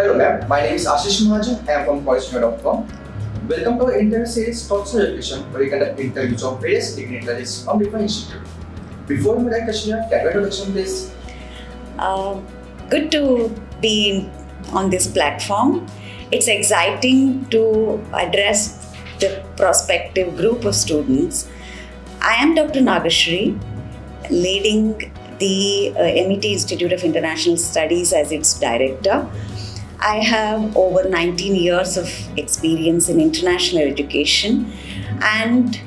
Hello ma'am, my name is Ashish Mahajan. I am from collegenew.com. Welcome to our entire series Thoughts on Education, where we conduct interviews of various dignitaries from different institutes. Before we like Kashmir, can you introduction please? Good to be on this platform. It's exciting to address the prospective group of students. I am Dr. Nagashree, leading the MET Institute of International Studies as its director. I have over 19 years of experience in international education and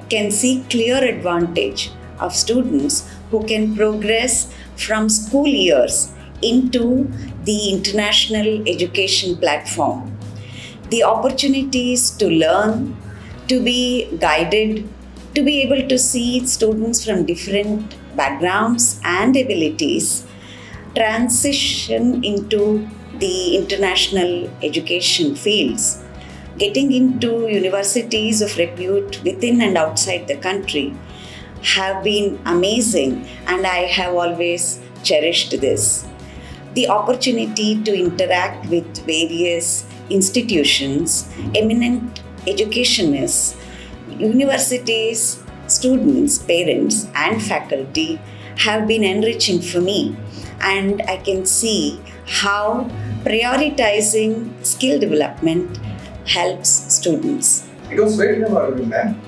can see clear advantage of students who can progress from school years into the international education platform. The opportunities to learn, to be guided, to be able to see students from different backgrounds and abilities transition into the international education fields, getting into universities of repute within and outside the country have been amazing, and I have always cherished this. The opportunity to interact with various institutions, eminent educationists, universities, students, parents, and faculty have been enriching for me, and I can see how prioritizing skill development helps students. It was very memorable, ma'am.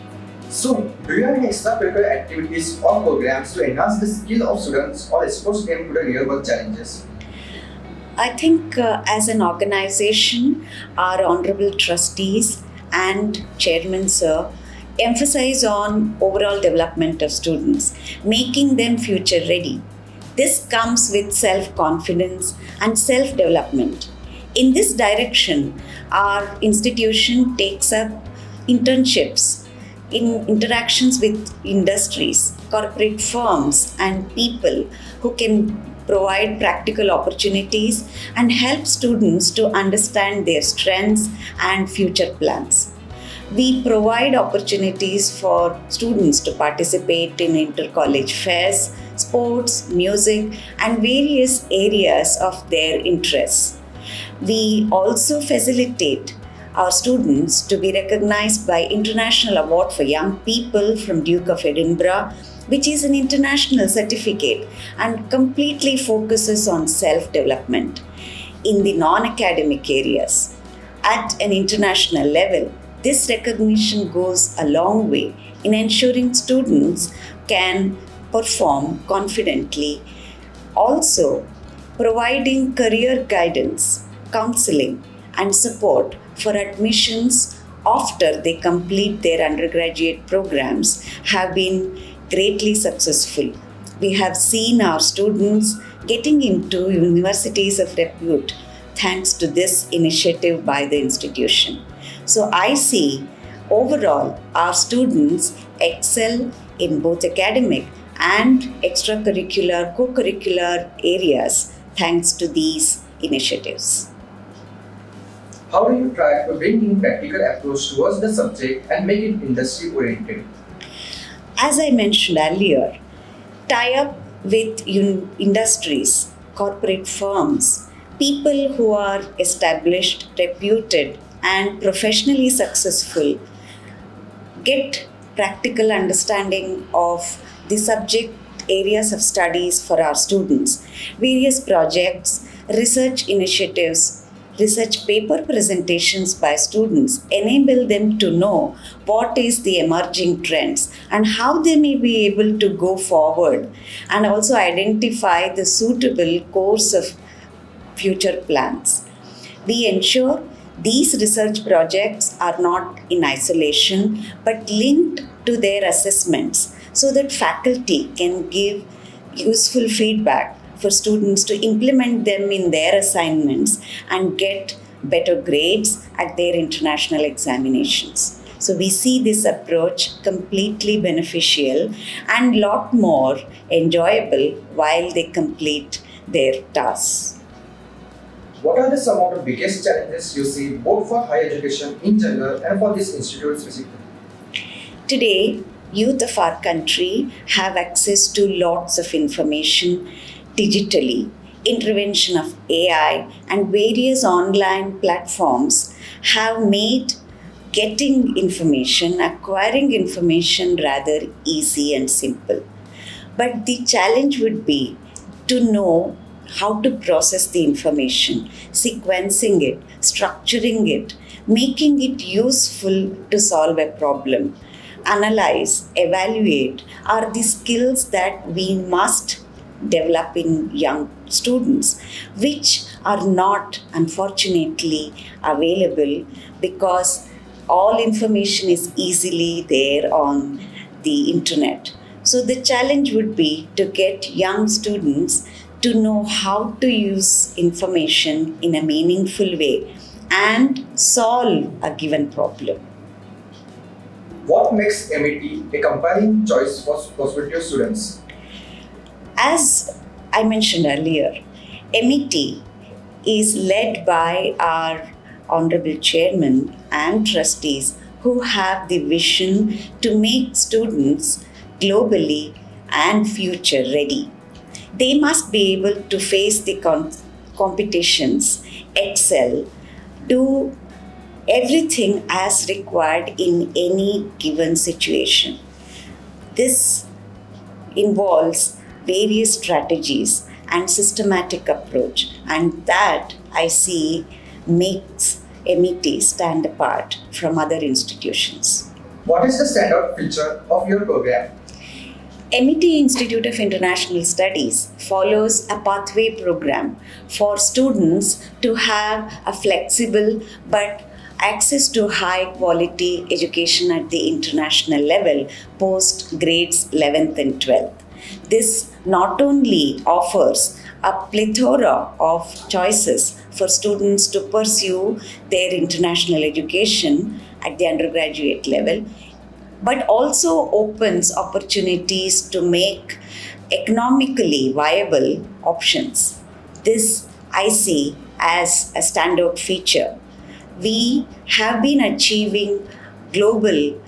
So, do you have any extracurricular activities or programs to enhance the skill of students or expose them to the real world challenges? I think as an organization, our honorable trustees and chairman sir emphasize on overall development of students, making them future ready. This comes with self-confidence and self-development. In this direction, our institution takes up internships in interactions with industries, corporate firms, and people who can provide practical opportunities and help students to understand their strengths and future plans. We provide opportunities for students to participate in inter-college fairs, sports, music, and various areas of their interests. We also facilitate our students to be recognized by International Award for Young People from Duke of Edinburgh, which is an international certificate and completely focuses on self-development in the non-academic areas. At an international level, this recognition goes a long way in ensuring students can perform confidently. Also, providing career guidance, counseling, and support for admissions after they complete their undergraduate programs have been greatly successful. We have seen our students getting into universities of repute thanks to this initiative by the institution. So I see overall our students excel in both academic and extracurricular, co-curricular areas thanks to these initiatives. How do you try to bring in practical approach towards the subject and make it industry oriented? As I mentioned earlier, tie up with industries, corporate firms, people who are established, reputed, and professionally successful, get practical understanding of the subject areas of studies for our students. Various projects, research initiatives, research paper presentations by students enable them to know what is the emerging trends and how they may be able to go forward, and also identify the suitable course of future plans. We ensure these research projects are not in isolation but linked to their assessments so that faculty can give useful feedback for students to implement them in their assignments and get better grades at their international examinations. So we see this approach completely beneficial and lot more enjoyable while they complete their tasks. What are some of the biggest challenges you see both for higher education in general and for this institute specifically? Today, youth of our country have access to lots of information digitally intervention of AI, and various online platforms have made getting information, acquiring information rather easy and simple. But the challenge would be to know how to process the information, sequencing it, structuring it, making it useful to solve a problem. Analyze, evaluate are the skills that we must develop in young students, which are not unfortunately available because all information is easily there on the internet. So the challenge would be to get young students to know how to use information in a meaningful way and solve a given problem. What makes MET a compelling choice for prospective students? As I mentioned earlier, MET is led by our Honorable Chairman and trustees who have the vision to make students globally and future ready. They must be able to face the competitions, excel, do everything as required in any given situation. This involves various strategies and systematic approach, and that I see makes MET stand apart from other institutions. What is the standout feature of your program? MET Institute of International Studies follows a pathway program for students to have a flexible but access to high quality education at the international level post grades 11th and 12th. This not only offers a plethora of choices for students to pursue their international education at the undergraduate level, but also opens opportunities to make economically viable options. This I see as a standout feature. We have been achieving global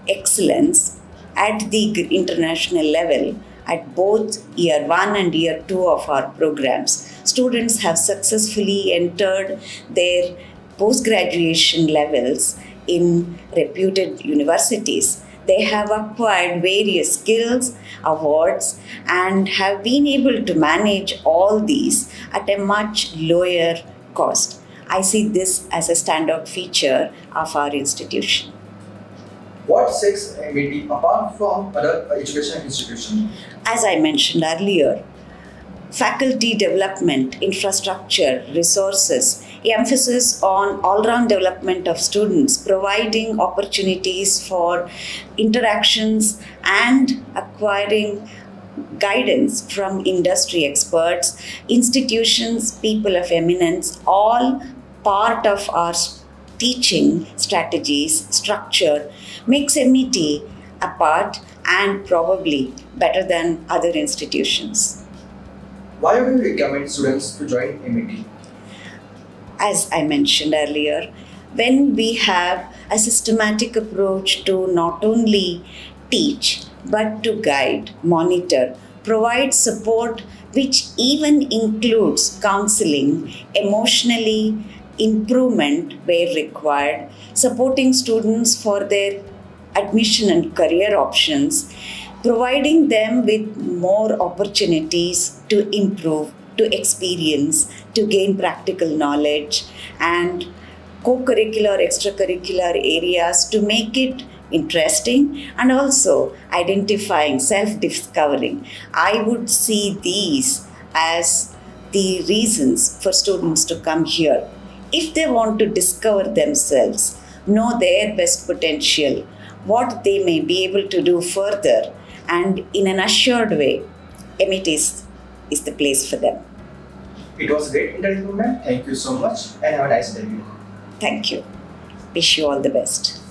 excellence at the international level at both year 1 and year 2 of our programs. Students have successfully entered their post-graduation levels in reputed universities. They have acquired various skills, awards, and have been able to manage all these at a much lower cost. I see this as a standout feature of our institution. What sets MET apart from other education institutions? As I mentioned earlier, faculty development, infrastructure, resources, emphasis on all-round development of students, providing opportunities for interactions and acquiring guidance from industry experts, institutions, people of eminence, all part of our teaching strategies, structure, makes MET apart and probably better than other institutions. Why would you recommend students to join MET? As I mentioned earlier, when we have a systematic approach to not only teach but to guide, monitor, provide support, which even includes counseling, emotionally improvement where required, supporting students for their admission and career options, providing them with more opportunities to improve, to experience, to gain practical knowledge, and co-curricular, extracurricular areas to make it interesting, and also identifying, self-discovering. I would see these as the reasons for students to come here. If they want to discover themselves, know their best potential, what they may be able to do further, and in an assured way, MET is the place for them. It was a great interview, ma'am. Thank you so much and have a nice day. Thank you. Wish you all the best.